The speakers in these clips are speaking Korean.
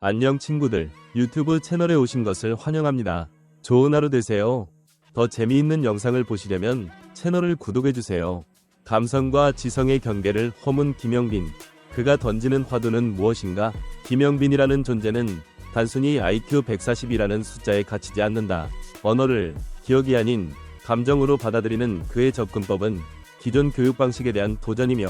안녕 친구들, 유튜브 채널에 오신 것을 환영합니다. 좋은 하루 되세요. 더 재미있는 영상을 보시려면 채널을 구독해주세요. 감성과 지성의 경계를 허문 김영빈. 그가 던지는 화두는 무엇인가? 김영빈이라는 존재는 단순히 IQ 140이라는 숫자에 갇히지 않는다. 언어를 기억이 아닌 감정으로 받아들이는 그의 접근법은 기존 교육 방식에 대한 도전이며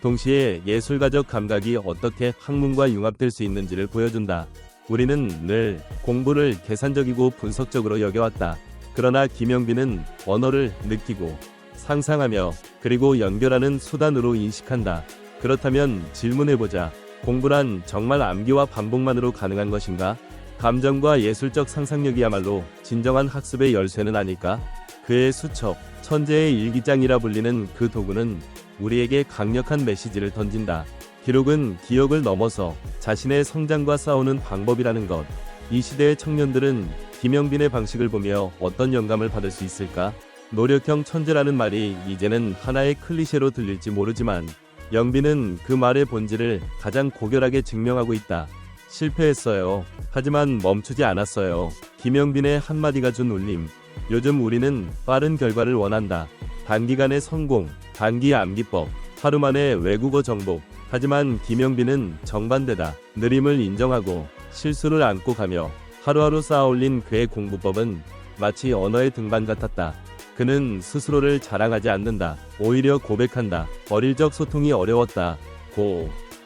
동시에 예술가적 감각이 어떻게 학문과 융합될 수 있는지를 보여준다. 우리는 늘 공부를 계산적이고 분석적으로 여겨왔다. 그러나 김영빈은 언어를 느끼고 상상하며 그리고 연결하는 수단으로 인식한다. 그렇다면 질문해보자. 공부란 정말 암기와 반복만으로 가능한 것인가? 감정과 예술적 상상력이야말로 진정한 학습의 열쇠는 아닐까? 그의 수첩, 천재의 일기장이라 불리는 그 도구는 우리에게 강력한 메시지를 던진다. 기록은 기억을 넘어서 자신의 성장과 싸우는 방법이라는 것. 이 시대의 청년들은 김영빈의 방식을 보며 어떤 영감을 받을 수 있을까? 노력형 천재라는 말이 이제는 하나의 클리셰로 들릴지 모르지만 영빈은 그 말의 본질을 가장 고결하게 증명하고 있다. 실패했어요. 하지만 멈추지 않았어요. 김영빈의 한마디가 준 울림. 요즘 우리는 빠른 결과를 원한다. 단기간의 성공, 단기 암기법, 하루 만에 외국어 정복. 하지만 김영빈은 정반대다. 느림을 인정하고 실수를 안고 가며 하루하루 쌓아올린 그의 공부법은 마치 언어의 등반 같았다. 그는 스스로를 자랑하지 않는다. 오히려 고백한다. 어릴 적 소통이 어려웠다.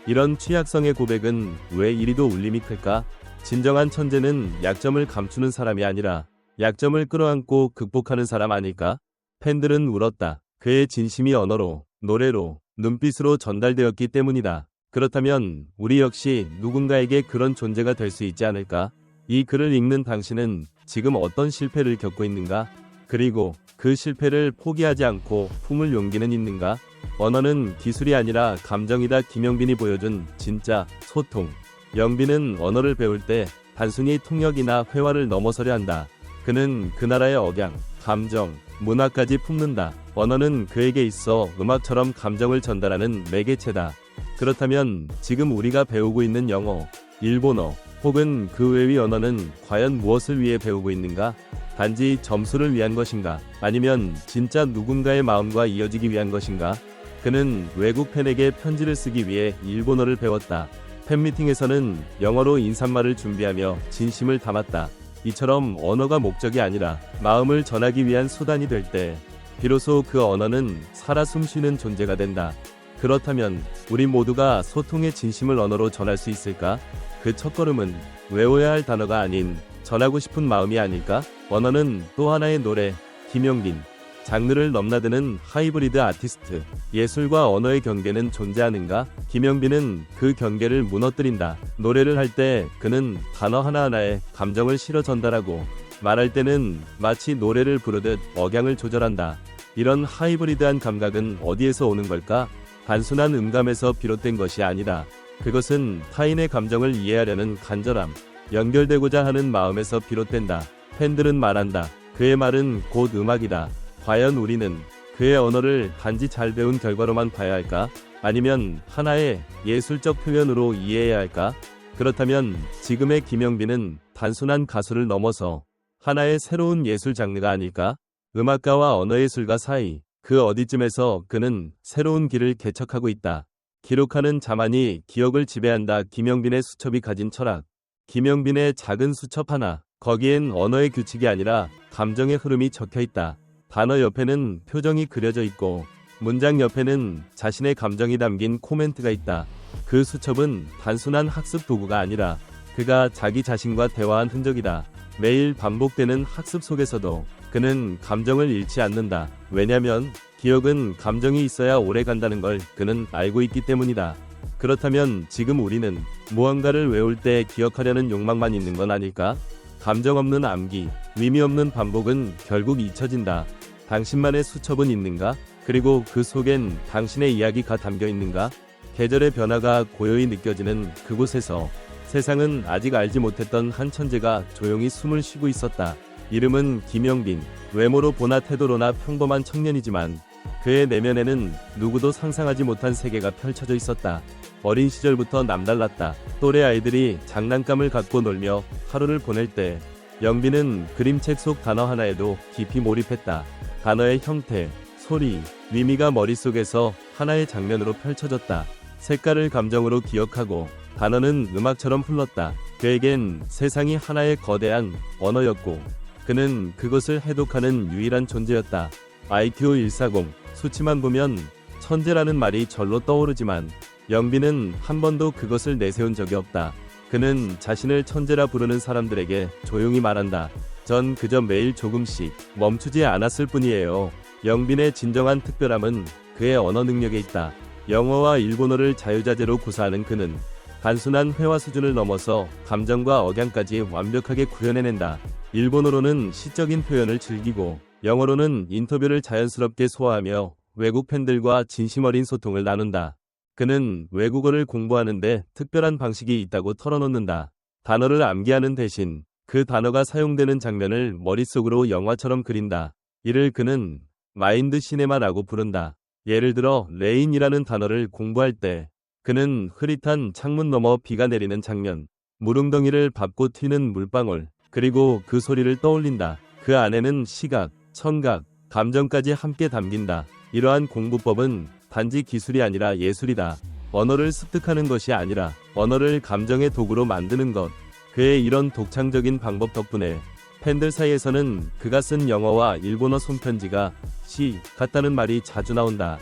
이런 취약성의 고백은 왜 이리도 울림이 클까? 진정한 천재는 약점을 감추는 사람이 아니라 약점을 끌어안고 극복하는 사람 아닐까? 팬들은 울었다. 그의 진심이 언어로, 노래로, 눈빛으로 전달되었기 때문이다. 그렇다면 우리 역시 누군가에게 그런 존재가 될 수 있지 않을까? 이 글을 읽는 당신은 지금 어떤 실패를 겪고 있는가? 그리고 그 실패를 포기하지 않고 품을 용기는 있는가? 언어는 기술이 아니라 감정이다. 김영빈이 보여준 진짜 소통. 영빈은 언어를 배울 때 단순히 통역이나 회화를 넘어서려 한다. 그는 그 나라의 억양, 감정, 문화까지 품는다. 언어는 그에게 있어 음악처럼 감정을 전달하는 매개체다. 그렇다면 지금 우리가 배우고 있는 영어, 일본어, 혹은 그 외의 언어는 과연 무엇을 위해 배우고 있는가? 단지 점수를 위한 것인가? 아니면 진짜 누군가의 마음과 이어지기 위한 것인가? 그는 외국 팬에게 편지를 쓰기 위해 일본어를 배웠다. 팬미팅에서는 영어로 인사말을 준비하며 진심을 담았다. 이처럼 언어가 목적이 아니라 마음을 전하기 위한 수단이 될 때 비로소 그 언어는 살아 숨쉬는 존재가 된다. 그렇다면 우리 모두가 소통의 진심을 언어로 전할 수 있을까? 그 첫걸음은 외워야 할 단어가 아닌 전하고 싶은 마음이 아닐까? 언어는 또 하나의 노래, 김영빈. 장르를 넘나드는 하이브리드 아티스트. 예술과 언어의 경계는 존재하는가? 김영빈은 그 경계를 무너뜨린다. 노래를 할 때 그는 단어 하나하나에 감정을 실어 전달하고 말할 때는 마치 노래를 부르듯 억양을 조절한다. 이런 하이브리드한 감각은 어디에서 오는 걸까? 단순한 음감에서 비롯된 것이 아니다. 그것은 타인의 감정을 이해하려는 간절함, 연결되고자 하는 마음에서 비롯된다. 팬들은 말한다. 그의 말은 곧 음악이다. 과연 우리는 그의 언어를 단지 잘 배운 결과로만 봐야 할까? 아니면 하나의 예술적 표현으로 이해해야 할까? 그렇다면 지금의 김영빈은 단순한 가수를 넘어서 하나의 새로운 예술 장르가 아닐까? 음악가와 언어예술가 사이, 그 어디쯤에서 그는 새로운 길을 개척하고 있다. 기록하는 자만이 기억을 지배한다. 김영빈의 수첩이 가진 철학. 김영빈의 작은 수첩 하나, 거기엔 언어의 규칙이 아니라 감정의 흐름이 적혀있다. 단어 옆에는 표정이 그려져 있고 문장 옆에는 자신의 감정이 담긴 코멘트가 있다. 그 수첩은 단순한 학습 도구가 아니라 그가 자기 자신과 대화한 흔적이다. 매일 반복되는 학습 속에서도 그는 감정을 잃지 않는다. 왜냐면 기억은 감정이 있어야 오래 간다는 걸 그는 알고 있기 때문이다. 그렇다면 지금 우리는 무언가를 외울 때 기억하려는 욕망만 있는 건 아닐까? 감정 없는 암기, 의미 없는 반복은 결국 잊혀진다. 당신만의 수첩은 있는가? 그리고 그 속엔 당신의 이야기가 담겨 있는가? 계절의 변화가 고요히 느껴지는 그곳에서 세상은 아직 알지 못했던 한 천재가 조용히 숨을 쉬고 있었다. 이름은 김영빈. 외모로 보나 태도로나 평범한 청년이지만 그의 내면에는 누구도 상상하지 못한 세계가 펼쳐져 있었다. 어린 시절부터 남달랐다. 또래 아이들이 장난감을 갖고 놀며 하루를 보낼 때 영빈은 그림책 속 단어 하나에도 깊이 몰입했다. 단어의 형태, 소리, 의미가 머릿속에서 하나의 장면으로 펼쳐졌다. 색깔을 감정으로 기억하고 단어는 음악처럼 흘렀다. 그에겐 세상이 하나의 거대한 언어였고 그는 그것을 해독하는 유일한 존재였다. IQ 140, 수치만 보면 천재라는 말이 절로 떠오르지만 영빈은 한 번도 그것을 내세운 적이 없다. 그는 자신을 천재라 부르는 사람들에게 조용히 말한다. 전 그저 매일 조금씩 멈추지 않았을 뿐이에요. 영빈의 진정한 특별함은 그의 언어 능력에 있다. 영어와 일본어를 자유자재로 구사하는 그는 단순한 회화 수준을 넘어서 감정과 억양까지 완벽하게 구현해낸다. 일본어로는 시적인 표현을 즐기고 영어로는 인터뷰를 자연스럽게 소화하며 외국 팬들과 진심 어린 소통을 나눈다. 그는 외국어를 공부하는데 특별한 방식이 있다고 털어놓는다. 단어를 암기하는 대신 그 단어가 사용되는 장면을 머릿속으로 영화처럼 그린다. 이를 그는 마인드 시네마라고 부른다. 예를 들어 레인이라는 단어를 공부할 때 그는 흐릿한 창문 너머 비가 내리는 장면, 물웅덩이를 밟고 튀는 물방울, 그리고 그 소리를 떠올린다. 그 안에는 시각, 청각, 감정까지 함께 담긴다. 이러한 공부법은 단지 기술이 아니라 예술이다. 언어를 습득하는 것이 아니라 언어를 감정의 도구로 만드는 것. 그의 이런 독창적인 방법 덕분에 팬들 사이에서는 그가 쓴 영어와 일본어 손편지가 시 같다는 말이 자주 나온다.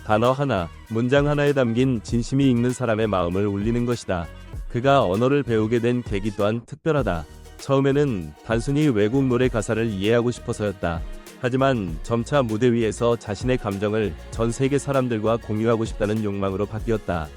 단어 하나, 문장 하나에 담긴 진심이 읽는 사람의 마음을 울리는 것이다. 그가 언어를 배우게 된 계기 또한 특별하다. 처음에는 단순히 외국 노래 가사를 이해하고 싶어서였다. 하지만 점차 무대 위에서 자신의 감정을 전 세계 사람들과 공유하고 싶다는 욕망으로 바뀌었다.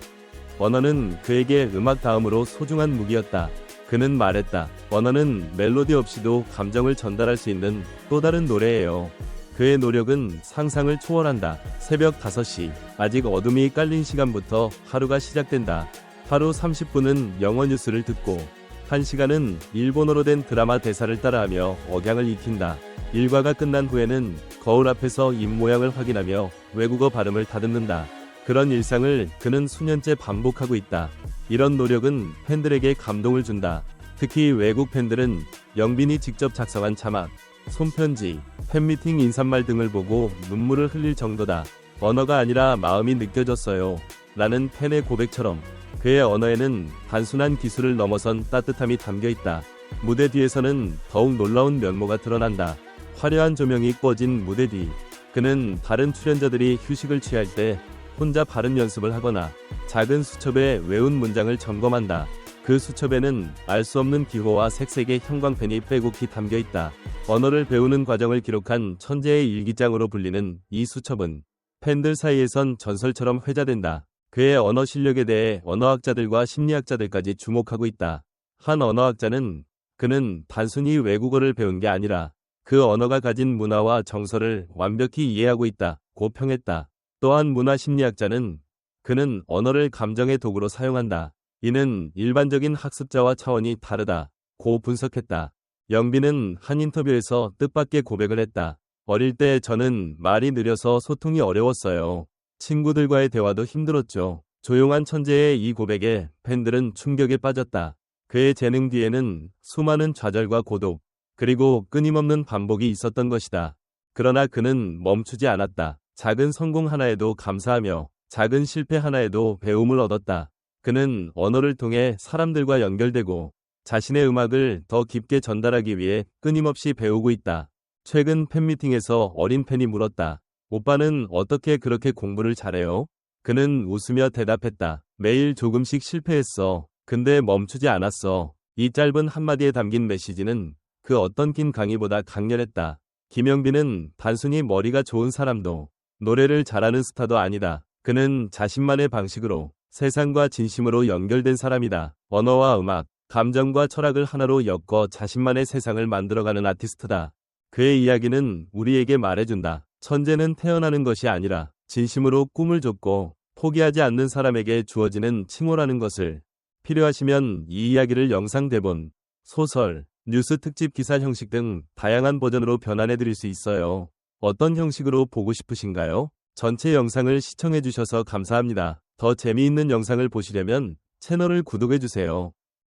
언어는 그에게 음악 다음으로 소중한 무기였다. 그는 말했다. 언어는 멜로디 없이도 감정을 전달할 수 있는 또 다른 노래예요. 그의 노력은 상상을 초월한다. 새벽 5시, 아직 어둠이 깔린 시간부터 하루가 시작된다. 하루 30분은 영어 뉴스를 듣고 1시간은 일본어로 된 드라마 대사를 따라하며 억양을 익힌다. 일과가 끝난 후에는 거울 앞에서 입 모양을 확인하며 외국어 발음을 다듬는다. 그런 일상을 그는 수년째 반복하고 있다. 이런 노력은 팬들에게 감동을 준다. 특히 외국 팬들은 영빈이 직접 작성한 자막, 손편지, 팬미팅 인사말 등을 보고 눈물을 흘릴 정도다. 언어가 아니라 마음이 느껴졌어요. 라는 팬의 고백처럼 그의 언어에는 단순한 기술을 넘어선 따뜻함이 담겨있다. 무대 뒤에서는 더욱 놀라운 면모가 드러난다. 화려한 조명이 꺼진 무대 뒤, 그는 다른 출연자들이 휴식을 취할 때 혼자 발음 연습을 하거나 작은 수첩에 외운 문장을 점검한다. 그 수첩에는 알 수 없는 기호와 색색의 형광펜이 빼곡히 담겨있다. 언어를 배우는 과정을 기록한 천재의 일기장으로 불리는 이 수첩은 팬들 사이에선 전설처럼 회자된다. 그의 언어 실력에 대해 언어학자들과 심리학자들까지 주목하고 있다. 한 언어학자는 그는 단순히 외국어를 배운 게 아니라 그 언어가 가진 문화와 정서를 완벽히 이해하고 있다고 평했다. 또한 문화심리학자는 그는 언어를 감정의 도구로 사용한다. 이는 일반적인 학습자와 차원이 다르다고 분석했다. 영빈은 한 인터뷰에서 뜻밖의 고백을 했다. 어릴 때 저는 말이 느려서 소통이 어려웠어요. 친구들과의 대화도 힘들었죠. 조용한 천재의 이 고백에 팬들은 충격에 빠졌다. 그의 재능 뒤에는 수많은 좌절과 고독, 그리고 끊임없는 반복이 있었던 것이다. 그러나 그는 멈추지 않았다. 작은 성공 하나에도 감사하며 작은 실패 하나에도 배움을 얻었다. 그는 언어를 통해 사람들과 연결되고 자신의 음악을 더 깊게 전달하기 위해 끊임없이 배우고 있다. 최근 팬미팅에서 어린 팬이 물었다. 오빠는 어떻게 그렇게 공부를 잘해요? 그는 웃으며 대답했다. 매일 조금씩 실패했어. 근데 멈추지 않았어. 이 짧은 한마디에 담긴 메시지는 그 어떤 긴 강의보다 강렬했다. 김영빈은 단순히 머리가 좋은 사람도 노래를 잘하는 스타도 아니다. 그는 자신만의 방식으로 세상과 진심으로 연결된 사람이다. 언어와 음악, 감정과 철학을 하나로 엮어 자신만의 세상을 만들어가는 아티스트다. 그의 이야기는 우리에게 말해준다. 천재는 태어나는 것이 아니라 진심으로 꿈을 쫓고 포기하지 않는 사람에게 주어지는 칭호라는 것을. 필요하시면 이 이야기를 영상 대본, 소설, 뉴스 특집 기사 형식 등 다양한 버전으로 변환해드릴 수 있어요. 어떤 형식으로 보고 싶으신가요? 전체 영상을 시청해주셔서 감사합니다. 더 재미있는 영상을 보시려면 채널을 구독해주세요.